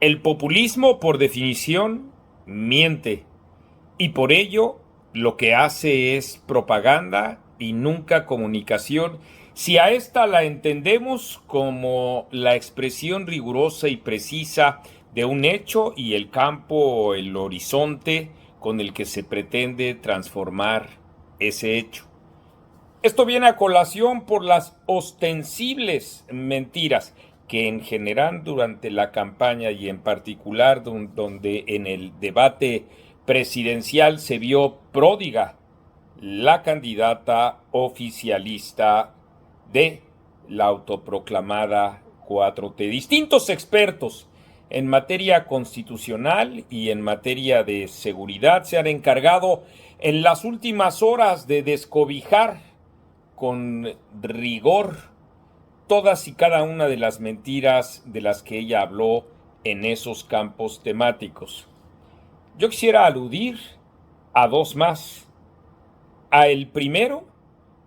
El populismo, por definición, miente, y por ello lo que hace es propaganda y nunca comunicación. Si a esta la entendemos como la expresión rigurosa y precisa de un hecho y el campo o el horizonte con el que se pretende transformar ese hecho. Esto viene a colación por las ostensibles mentiras que en general durante la campaña y en particular donde en el debate presidencial se vio pródiga la candidata oficialista de la autoproclamada 4T. Distintos expertos en materia constitucional y en materia de seguridad se han encargado en las últimas horas de descobijar con rigor todas y cada una de las mentiras de las que ella habló en esos campos temáticos. Yo quisiera aludir a dos más. A el primero,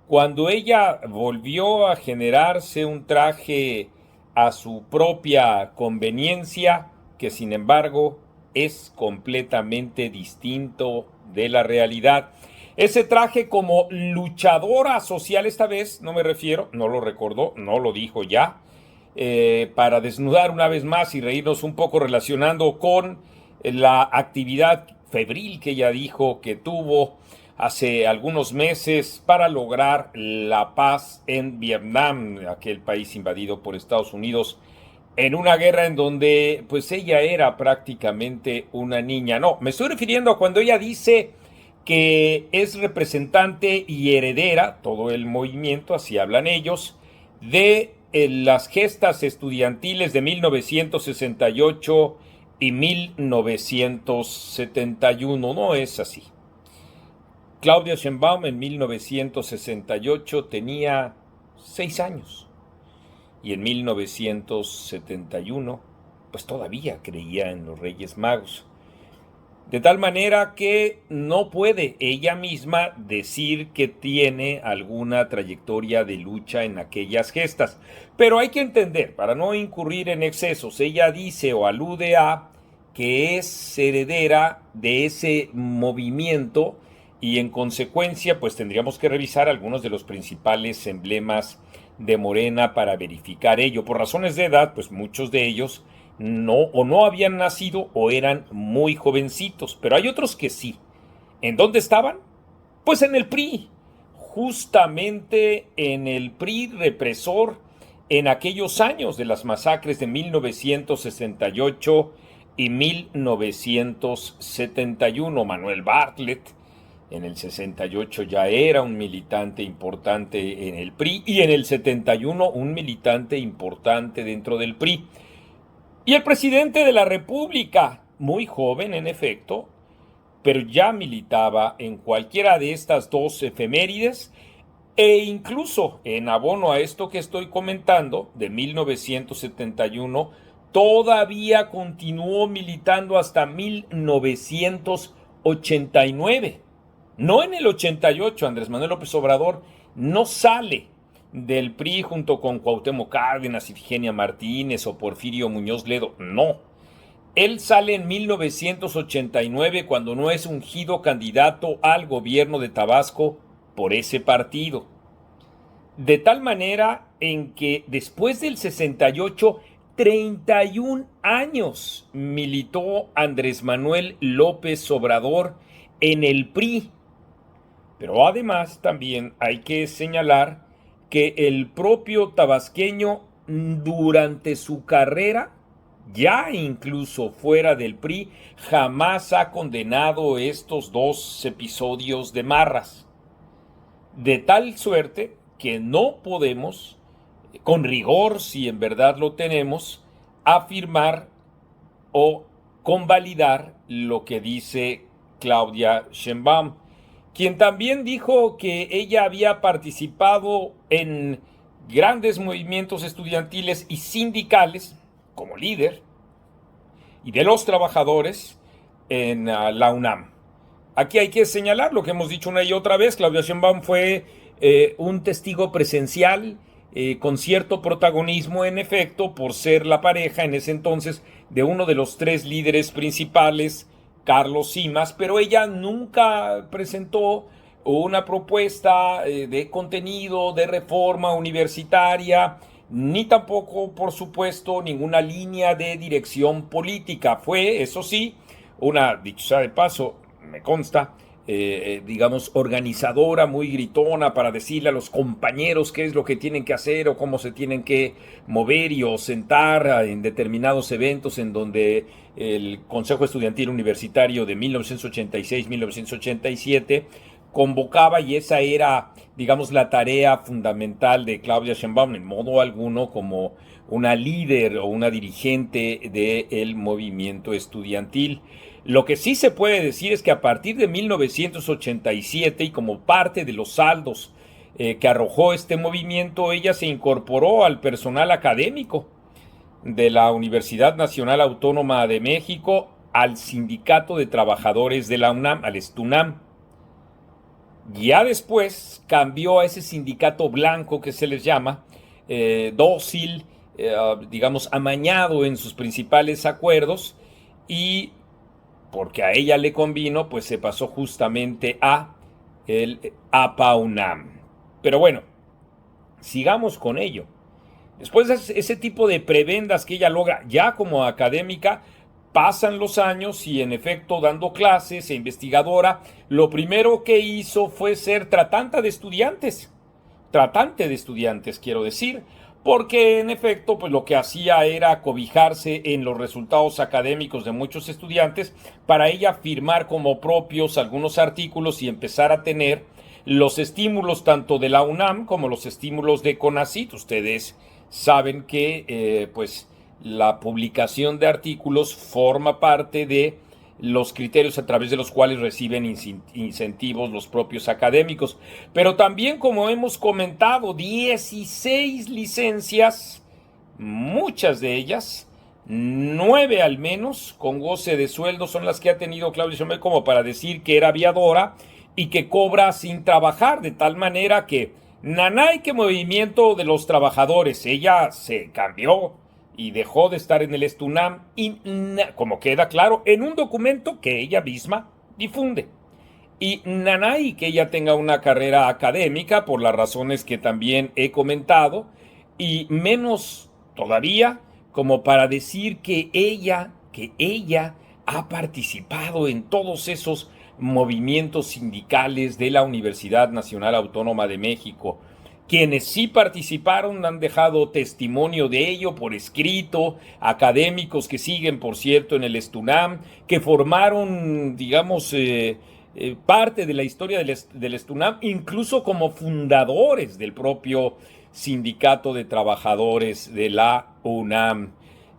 cuando ella volvió a generarse un traje a su propia conveniencia, que sin embargo es completamente distinto de la realidad. Ese traje como luchadora social, esta vez no me refiero, no lo recordó, no lo dijo ya, para desnudar una vez más y reírnos un poco relacionando con la actividad febril que ella dijo que tuvo hace algunos meses para lograr la paz en Vietnam, aquel país invadido por Estados Unidos, en una guerra en donde pues ella era prácticamente una niña. No, me estoy refiriendo a cuando ella dice que es representante y heredera, todo el movimiento, así hablan ellos, de las gestas estudiantiles de 1968 y 1971. No es así. Claudia Sheinbaum en 1968 tenía 6 años y en 1971 pues todavía creía en los Reyes Magos. De tal manera que no puede ella misma decir que tiene alguna trayectoria de lucha en aquellas gestas. Pero hay que entender, para no incurrir en excesos, ella dice o alude a que es heredera de ese movimiento y en consecuencia pues tendríamos que revisar algunos de los principales emblemas de Morena para verificar ello. Por razones de edad, pues muchos de ellos no habían nacido o eran muy jovencitos, pero hay otros que sí. ¿En dónde estaban? Pues en el PRI, justamente en el PRI represor en aquellos años de las masacres de 1968 y 1971. Manuel Bartlett en el 68 ya era un militante importante en el PRI y en el 71 un militante importante dentro del PRI. Y el presidente de la República, muy joven en efecto, pero ya militaba en cualquiera de estas dos efemérides e incluso en abono a esto que estoy comentando de 1971, todavía continuó militando hasta 1989. No en el 88, Andrés Manuel López Obrador no sale del PRI junto con Cuauhtémoc Cárdenas, Ifigenia Martínez o Porfirio Muñoz Ledo, no. Él sale en 1989 cuando no es ungido candidato al gobierno de Tabasco por ese partido. De tal manera en que después del 68, 31 años militó Andrés Manuel López Obrador en el PRI. Pero además también hay que señalar que el propio tabasqueño durante su carrera, ya incluso fuera del PRI, jamás ha condenado estos dos episodios de Marras. De tal suerte que no podemos, con rigor, si en verdad lo tenemos, afirmar o convalidar lo que dice Claudia Sheinbaum, quien también dijo que ella había participado en grandes movimientos estudiantiles y sindicales como líder y de los trabajadores en la UNAM. Aquí hay que señalar lo que hemos dicho una y otra vez. Claudia Sheinbaum fue un testigo presencial con cierto protagonismo, en efecto, por ser la pareja en ese entonces de uno de los tres líderes principales, Carlos Simas, pero ella nunca presentó una propuesta de contenido, de reforma universitaria, ni tampoco, por supuesto, ninguna línea de dirección política. Fue, eso sí, una, dicho sea de paso, me consta, digamos, organizadora, muy gritona para decirle a los compañeros qué es lo que tienen que hacer o cómo se tienen que mover y o sentar en determinados eventos en donde el Consejo Estudiantil Universitario de 1986-1987 convocaba, y esa era, digamos, la tarea fundamental de Claudia Sheinbaum, en modo alguno como una líder o una dirigente del movimiento estudiantil. Lo que sí se puede decir es que a partir de 1987 y como parte de los saldos que arrojó este movimiento, ella se incorporó al personal académico de la Universidad Nacional Autónoma de México, al Sindicato de Trabajadores de la UNAM, al STUNAM. Ya después cambió a ese sindicato blanco que se les llama, dócil, digamos, amañado en sus principales acuerdos, y porque a ella le convino, pues se pasó justamente a el APA-UNAM. Pero bueno, sigamos con ello. Después de ese tipo de prebendas que ella logra ya como académica, pasan los años y en efecto dando clases e investigadora, lo primero que hizo fue ser tratante de estudiantes quiero decir, porque en efecto pues lo que hacía era cobijarse en los resultados académicos de muchos estudiantes para ella firmar como propios algunos artículos y empezar a tener los estímulos tanto de la UNAM como los estímulos de CONACYT. Ustedes saben que pues la publicación de artículos forma parte de los criterios a través de los cuales reciben incentivos los propios académicos. Pero también, como hemos comentado, 16 licencias, muchas de ellas, 9 al menos, con goce de sueldo, son las que ha tenido Claudia Sheinbaum como para decir que era aviadora y que cobra sin trabajar, de tal manera que nanay que movimiento de los trabajadores, ella se cambió y dejó de estar en el STUNAM, y como queda claro en un documento que ella misma difunde. Y nanay que ella tenga una carrera académica por las razones que también he comentado, y menos todavía como para decir que ella ha participado en todos esos movimientos sindicales de la Universidad Nacional Autónoma de México. Quienes sí participaron han dejado testimonio de ello por escrito, académicos que siguen, por cierto, en el STUNAM, que formaron, digamos, parte de la historia del STUNAM, incluso como fundadores del propio Sindicato de Trabajadores de la UNAM.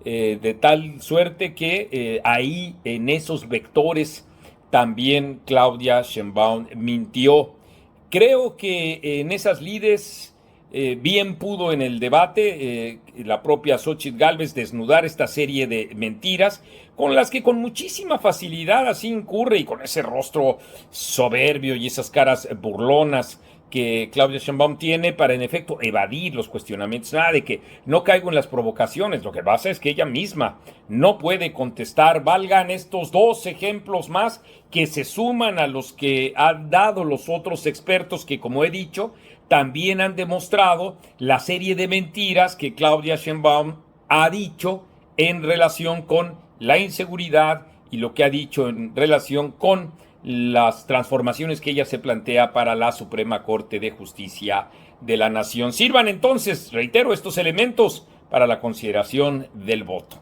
De tal suerte que ahí, en esos vectores, también Claudia Sheinbaum mintió. Creo que en esas lides bien pudo en el debate la propia Xóchitl Gálvez desnudar esta serie de mentiras con las que con muchísima facilidad así incurre, y con ese rostro soberbio y esas caras burlonas que Claudia Sheinbaum tiene para en efecto evadir los cuestionamientos. Nada de que no caigo en las provocaciones, lo que pasa es que ella misma no puede contestar. Valgan estos dos ejemplos más que se suman a los que han dado los otros expertos que, como he dicho, también han demostrado la serie de mentiras que Claudia Sheinbaum ha dicho en relación con la inseguridad y lo que ha dicho en relación con las transformaciones que ella se plantea para la Suprema Corte de Justicia de la Nación. Sirvan entonces, reitero, estos elementos para la consideración del voto.